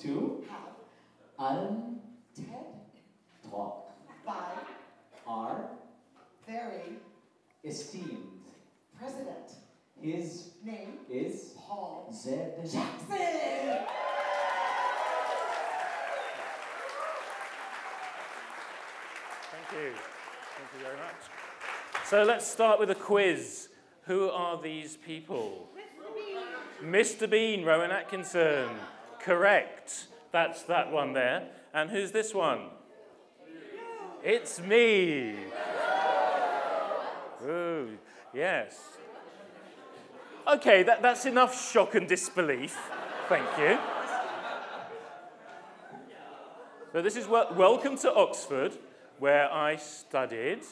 to have TED Talk by our very esteemed president. His name is Paul Z. Jackson. Thank you. Thank you very much. So let's start with a quiz. Who are these people? Mr. Bean, Rowan Atkinson. Correct. That's that one there. And who's this one? It's me. Ooh, yes. Okay, that's enough shock and disbelief. Thank you. So this is welcome to Oxford, where I studied.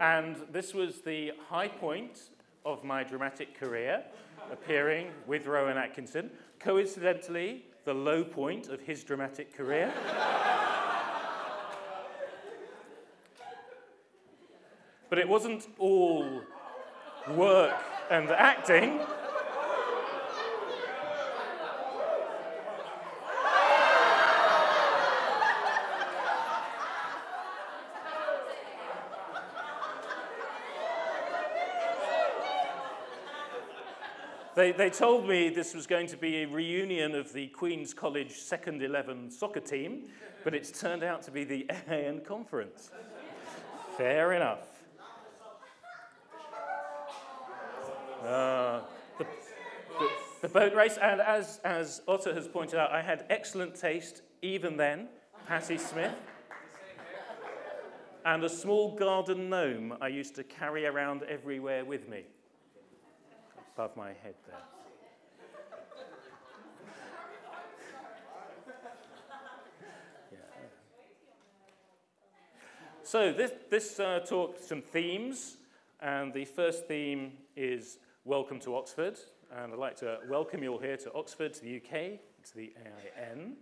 And this was the high point of my dramatic career, appearing with Rowan Atkinson. Coincidentally, the low point of his dramatic career. But it wasn't all work and acting. They told me this was going to be a reunion of the Queen's College Second 11 soccer team, but it's turned out to be the AIN conference. Fair enough. The boat race, and as Otter has pointed out, I had excellent taste even then, Patti Smith, and a small garden gnome I used to carry around everywhere with me. Above my head there. Yeah. So this talk, some themes, and the first theme is welcome to Oxford, and I'd like to welcome you all here to Oxford, to the UK, to the AIN.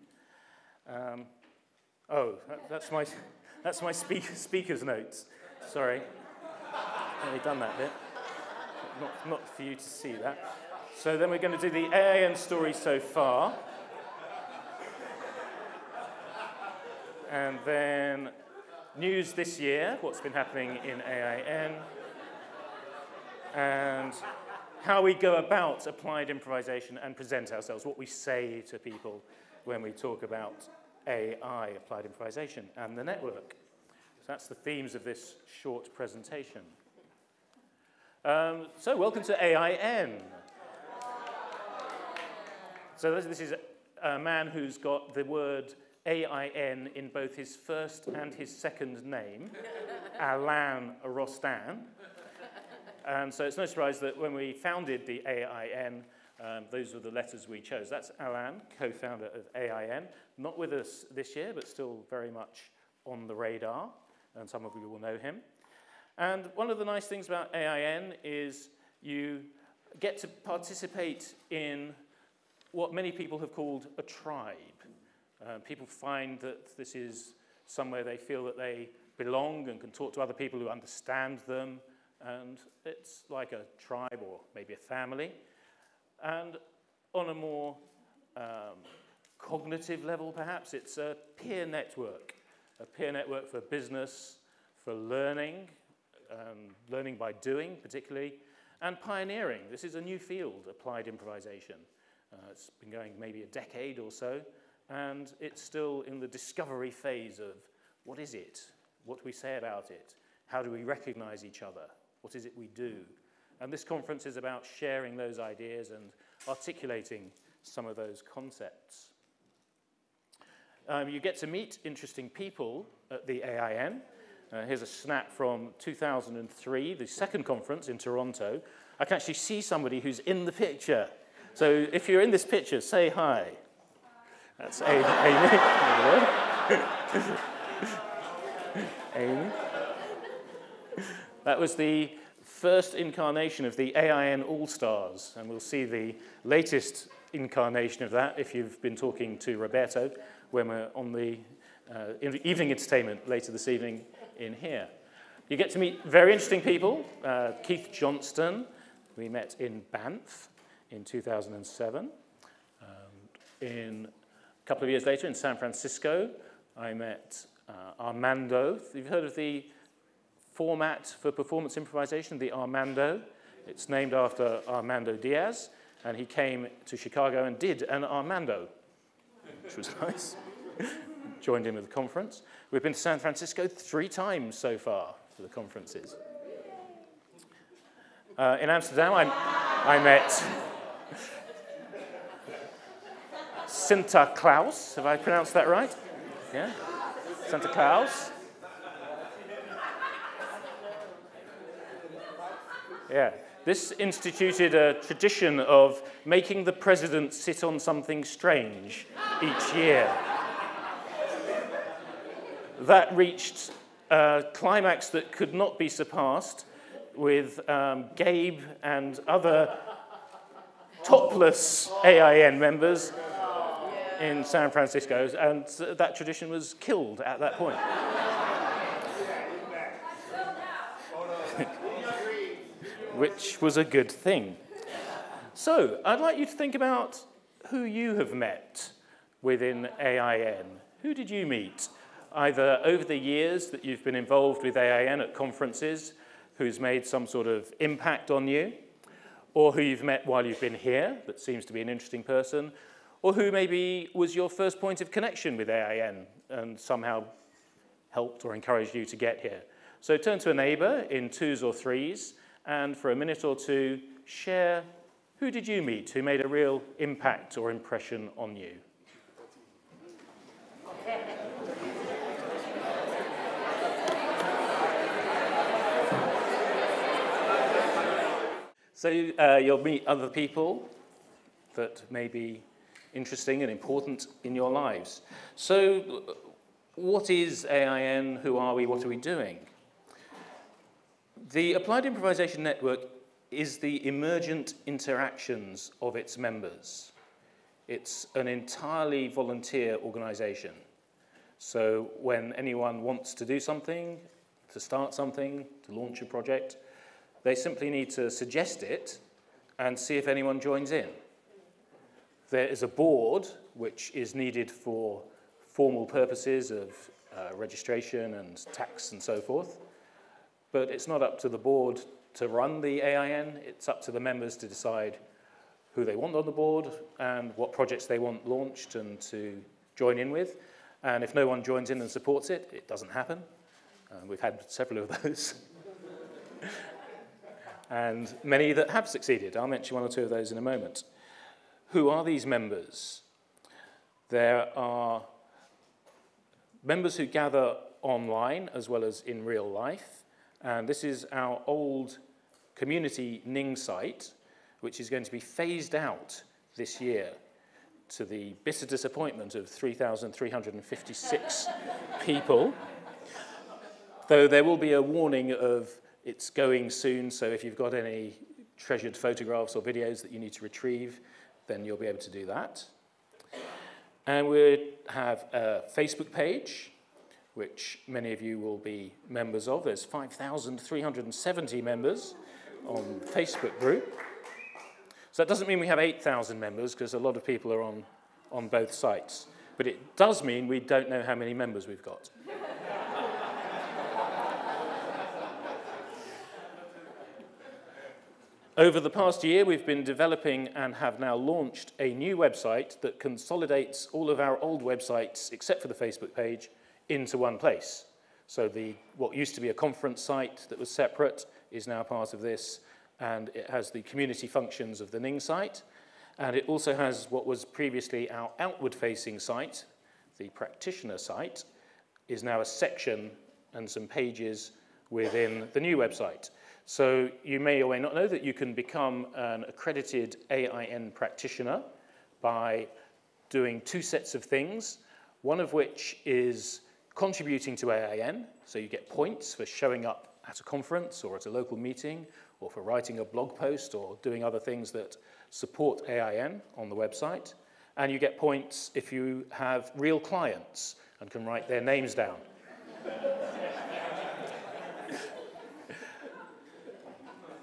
That's my speaker's notes. Sorry, I've only done that bit. Not for you to see that. So then we're going to do the AIN story so far. And then news this year, what's been happening in AIN. And how we go about applied improvisation and present ourselves, what we say to people when we talk about AI, applied improvisation, and the network. So that's the themes of this short presentation. So welcome to AIN. So this is a man who's got the word AIN in both his first and his second name, Alain Rostand. And so it's no surprise that when we founded the AIN, those were the letters we chose. That's Alain, co-founder of AIN, not with us this year, but still very much on the radar, and some of you will know him. And one of the nice things about AIN is you get to participate in what many people have called a tribe. People find that this is somewhere they feel that they belong and can talk to other people who understand them, and it's like a tribe or maybe a family. And on a more cognitive level, perhaps, it's a peer network for business, for learning, learning by doing, particularly, and pioneering. This is a new field, applied improvisation. It's been going maybe a decade or so, and it's still in the discovery phase of what is it? What do we say about it? How do we recognize each other? What is it we do? And this conference is about sharing those ideas and articulating some of those concepts. You get to meet interesting people at the AIN. Here's a snap from 2003, the second conference in Toronto. I can actually see somebody who's in the picture. So if you're in this picture, say hi. That's Amy. Amy. That was the first incarnation of the AIN All-Stars, and we'll see the latest incarnation of that if you've been talking to Roberto when we're on the evening entertainment later this evening in here. You get to meet very interesting people. Keith Johnston, we met in Banff in 2007. a couple of years later in San Francisco, I met Armando. You've heard of the format for performance improvisation, the Armando? It's named after Armando Diaz, and he came to Chicago and did an Armando, which was nice. Joined in with the conference. We've been to San Francisco 3 times so far for the conferences. In Amsterdam, I met Santa Claus. Have I pronounced that right? Yeah? Santa Claus. Yeah. This instituted a tradition of making the president sit on something strange each year. That reached a climax that could not be surpassed with Gabe and other topless AIN members in San Francisco, and that tradition was killed at that point. Which was a good thing. So, I'd like you to think about who you have met within AIN. Who did you meet? Either over the years that you've been involved with AIN at conferences, who's made some sort of impact on you, or who you've met while you've been here, that seems to be an interesting person, or who maybe was your first point of connection with AIN and somehow helped or encouraged you to get here. So turn to a neighbour in 2s or 3s, and for a minute or two, share who did you meet who made a real impact or impression on you. So you'll meet other people that may be interesting and important in your lives. So what is AIN? Who are we? What are we doing? The Applied Improvisation Network is the emergent interactions of its members. It's an entirely volunteer organization. So when anyone wants to do something, to start something, to launch a project, they simply need to suggest it and see if anyone joins in. There is a board which is needed for formal purposes of registration and tax and so forth. But it's not up to the board to run the AIN. It's up to the members to decide who they want on the board and what projects they want launched and to join in with. And if no one joins in and supports it, it doesn't happen. We've had several of those. And many that have succeeded. I'll mention 1 or 2 of those in a moment. Who are these members? There are members who gather online as well as in real life. And this is our old community Ning site, which is going to be phased out this year to the bitter disappointment of 3,356 people. Though there will be a warning of it's going soon, so if you've got any treasured photographs or videos that you need to retrieve, then you'll be able to do that. And we have a Facebook page, which many of you will be members of. There's 5,370 members on Facebook group. So that doesn't mean we have 8,000 members, because a lot of people are on both sites. But it does mean we don't know how many members we've got. Over the past year, we've been developing and have now launched a new website that consolidates all of our old websites, except for the Facebook page, into one place. So what used to be a conference site that was separate is now part of this, and it has the community functions of the Ning site, and it also has what was previously our outward-facing site, the practitioner site, is now a section and some pages within the new website. So you may or may not know that you can become an accredited AIN practitioner by doing 2 sets of things, one of which is contributing to AIN, so you get points for showing up at a conference or at a local meeting, or for writing a blog post or doing other things that support AIN on the website. And you get points if you have real clients and can write their names down.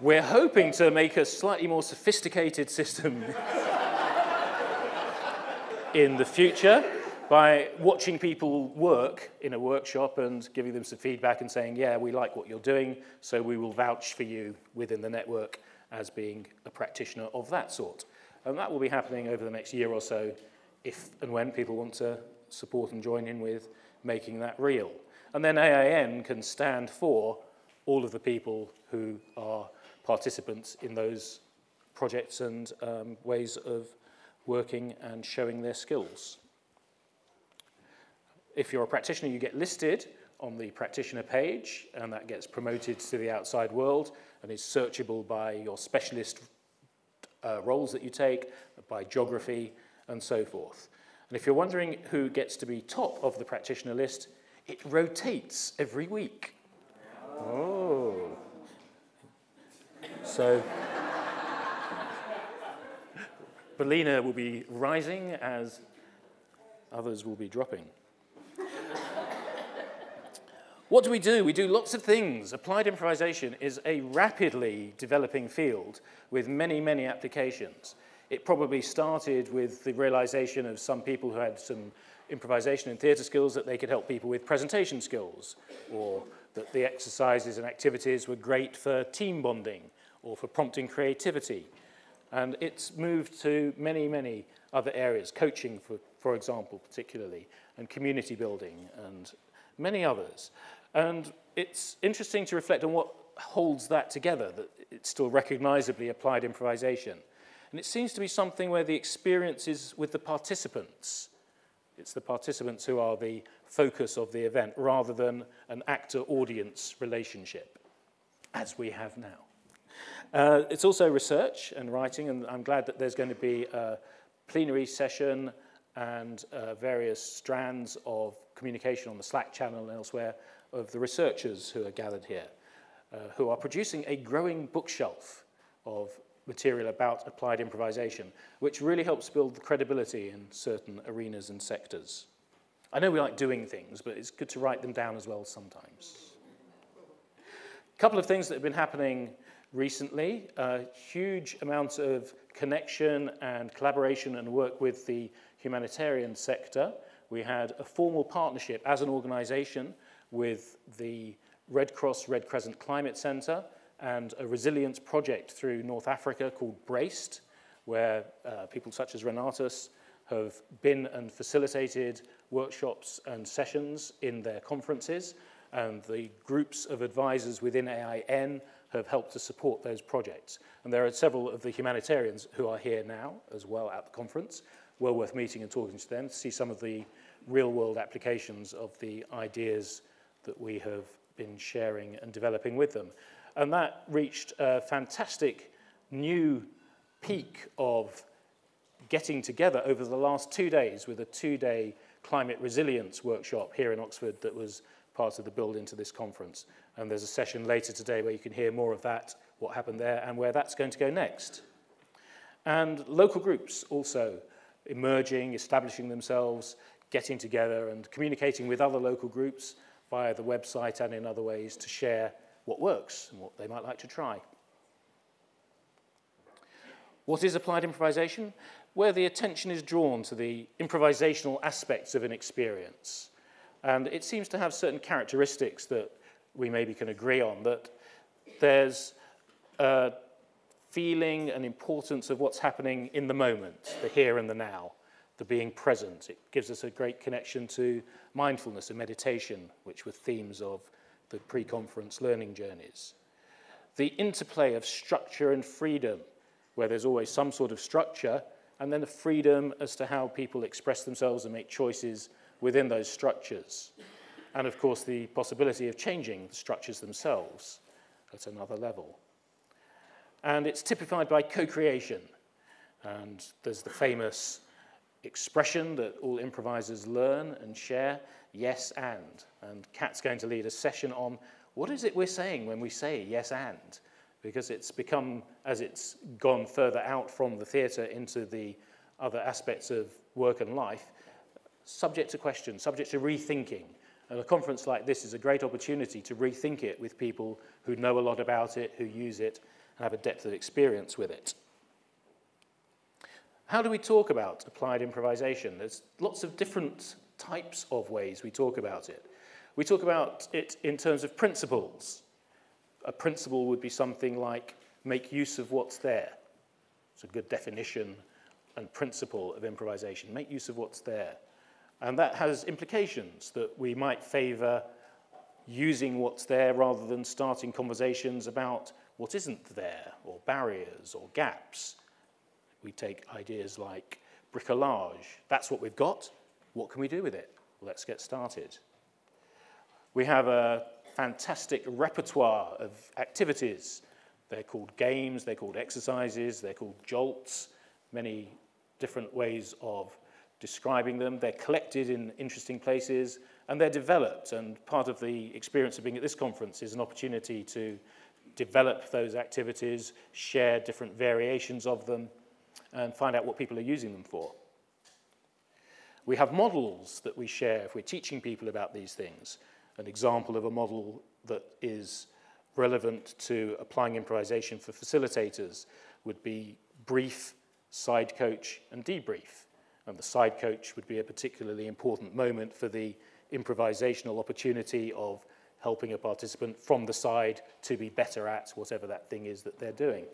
We're hoping to make a slightly more sophisticated system in the future by watching people work in a workshop and giving them some feedback and saying, yeah, we like what you're doing, so we will vouch for you within the network as being a practitioner of that sort. And that will be happening over the next year or so if and when people want to support and join in with making that real. And then AIN can stand for all of the people who are participants in those projects and ways of working and showing their skills. If you're a practitioner, you get listed on the practitioner page, and that gets promoted to the outside world and is searchable by your specialist roles that you take, by geography, and so forth. And if you're wondering who gets to be top of the practitioner list, it rotates every week. Oh. So Belina will be rising as others will be dropping. What do? We do lots of things. Applied improvisation is a rapidly developing field with many, many applications. It probably started with the realization of some people who had some improvisation and theatre skills that they could help people with presentation skills, or that the exercises and activities were great for team bonding or for prompting creativity. And it's moved to many, many other areas, coaching, for example, particularly, and community building, and many others. And it's interesting to reflect on what holds that together, that it's still recognizably applied improvisation. And it seems to be something where the experience is with the participants. It's the participants who are the focus of the event, rather than an actor-audience relationship, as we have now. It's also research and writing, and I'm glad that there's going to be a plenary session and various strands of communication on the Slack channel and elsewhere of the researchers who are gathered here, who are producing a growing bookshelf of material about applied improvisation, which really helps build the credibility in certain arenas and sectors. I know we like doing things, but it's good to write them down as well sometimes. A couple of things that have been happening recently, huge amounts of connection and collaboration and work with the humanitarian sector. We had a formal partnership as an organization with the Red Cross Red Crescent Climate Centre and a resilience project through North Africa called Braced, where people such as Renatus have been and facilitated workshops and sessions in their conferences, and the groups of advisors within AIN have helped to support those projects. And there are several of the humanitarians who are here now as well at the conference. Well worth meeting and talking to them to see some of the real-world applications of the ideas that we have been sharing and developing with them. And that reached a fantastic new peak of getting together over the last 2 days with a 2-day climate resilience workshop here in Oxford that was part of the build into this conference. And there's a session later today where you can hear more of that, what happened there, and where that's going to go next. And local groups also emerging, establishing themselves, getting together and communicating with other local groups via the website and in other ways to share what works and what they might like to try. What is applied improvisation? Where the attention is drawn to the improvisational aspects of an experience. And it seems to have certain characteristics that we maybe can agree on, that there's a feeling and importance of what's happening in the moment, the here and the now, the being present. It gives us a great connection to mindfulness and meditation, which were themes of the pre-conference learning journeys. The interplay of structure and freedom, where there's always some sort of structure, and then the freedom as to how people express themselves and make choices within those structures. And of course, the possibility of changing the structures themselves at another level. And it's typified by co-creation. And there's the famous expression that all improvisers learn and share, yes and. And Kat's going to lead a session on what is it we're saying when we say yes and? Because it's become, as it's gone further out from the theatre into the other aspects of work and life, subject to question, subject to rethinking. And a conference like this is a great opportunity to rethink it with people who know a lot about it, who use it, and have a depth of experience with it. How do we talk about applied improvisation? There's lots of different types of ways we talk about it. We talk about it in terms of principles. A principle would be something like make use of what's there. It's a good definition and principle of improvisation. Make use of what's there. And that has implications that we might favor using what's there rather than starting conversations about what isn't there, or barriers, or gaps. We take ideas like bricolage. That's what we've got. What can we do with it? Let's get started. We have a fantastic repertoire of activities. They're called games, they're called exercises, they're called jolts, many different ways of describing them. They're collected in interesting places, and they're developed. And part of the experience of being at this conference is an opportunity to develop those activities, share different variations of them, and find out what people are using them for. We have models that we share if we're teaching people about these things. An example of a model that is relevant to applying improvisation for facilitators would be brief, side coach, and debrief. And the side coach would be a particularly important moment for the improvisational opportunity of helping a participant from the side to be better at whatever that thing is that they're doing.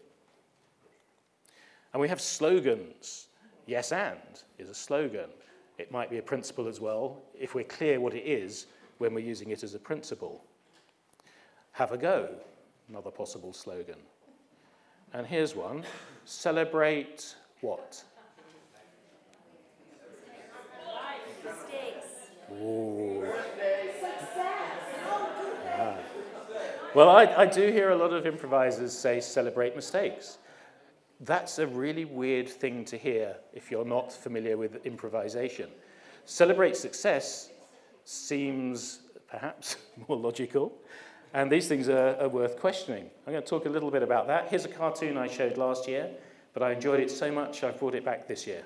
And we have slogans. Yes and is a slogan. It might be a principle as well, if we're clear what it is when we're using it as a principle. Have a go, another possible slogan. And here's one. Celebrate what? Mistakes. Ooh. Success. Ah. Well, I do hear a lot of improvisers say celebrate mistakes. That's a really weird thing to hear if you're not familiar with improvisation. Celebrate success seems perhaps more logical, and these things are worth questioning. I'm going to talk a little bit about that. Here's a cartoon I showed last year, but I enjoyed it so much I brought it back this year.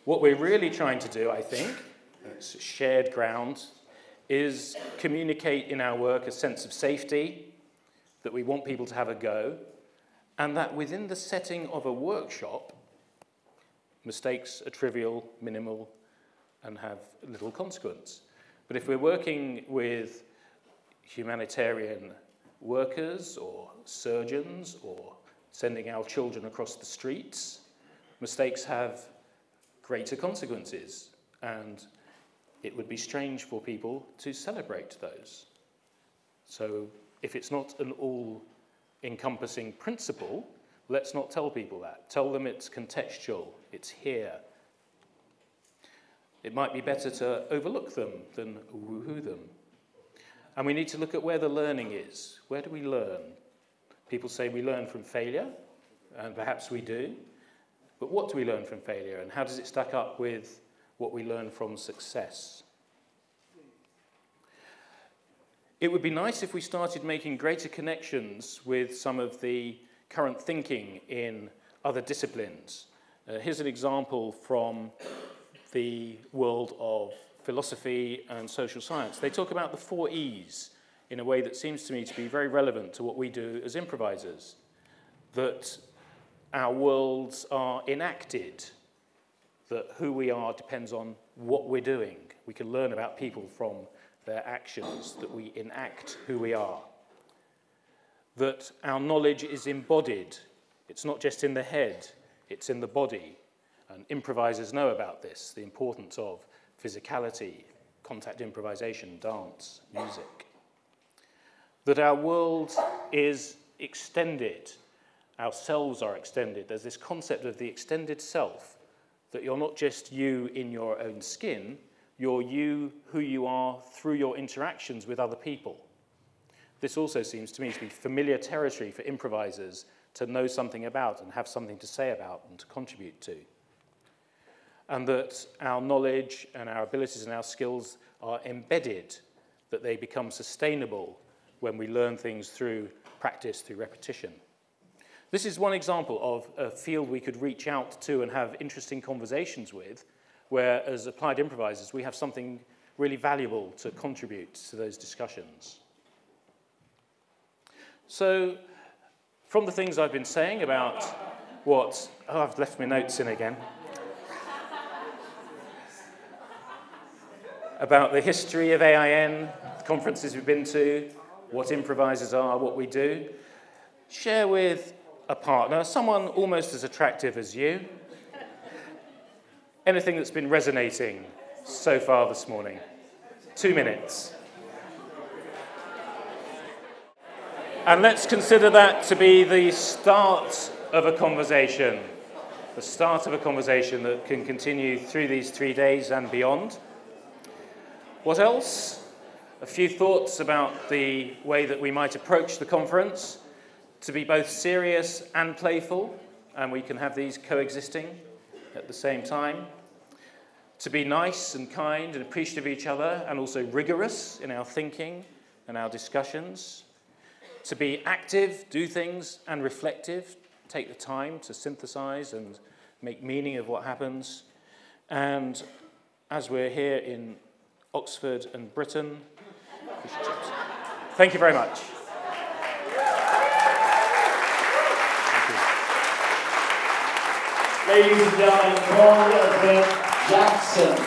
What we're really trying to do, I think, it's shared ground, is communicate in our work a sense of safety, that we want people to have a go, and that within the setting of a workshop, mistakes are trivial, minimal, and have little consequence. But if we're working with humanitarian workers or surgeons or sending our children across the streets, mistakes have greater consequences, and it would be strange for people to celebrate those. So if it's not an all-encompassing principle, let's not tell people that. Tell them it's contextual, it's here. It might be better to overlook them than woohoo them. And we need to look at where the learning is. Where do we learn? People say we learn from failure, and perhaps we do. But what do we learn from failure, and how does it stack up with what we learn from success? It would be nice if we started making greater connections with some of the current thinking in other disciplines. Here's an example from the world of philosophy and social science. They talk about the 4 E's in a way that seems to me to be very relevant to what we do as improvisers. That our worlds are enacted, that who we are depends on what we're doing. We can learn about people from their actions, that we enact who we are. That our knowledge is embodied. It's not just in the head, it's in the body. And improvisers know about this, the importance of physicality, contact improvisation, dance, music. That our world is extended. Ourselves are extended. There's this concept of the extended self, that you're not just you in your own skin, you're you who you are through your interactions with other people. This also seems to me to be familiar territory for improvisers to know something about and have something to say about and to contribute to. And that our knowledge and our abilities and our skills are embedded, that they become sustainable when we learn things through practice, through repetition. This is one example of a field we could reach out to and have interesting conversations with, where as applied improvisers we have something really valuable to contribute to those discussions. So, from the things I've been saying about what... Oh, I've left my notes in again. About the history of AIN, the conferences we've been to, what improvisers are, what we do. Share with a partner, someone almost as attractive as you, anything that's been resonating so far this morning. 2 minutes. And let's consider that to be the start of a conversation. The start of a conversation that can continue through these 3 days and beyond. What else? A few thoughts about the way that we might approach the conference, to be both serious and playful, and we can have these coexisting at the same time. To be nice and kind and appreciative of each other, and also rigorous in our thinking and our discussions. To be active, do things, and reflective, take the time to synthesize and make meaning of what happens. And as we're here in Oxford and Britain, thank you very much. Ladies and gentlemen, Johnston.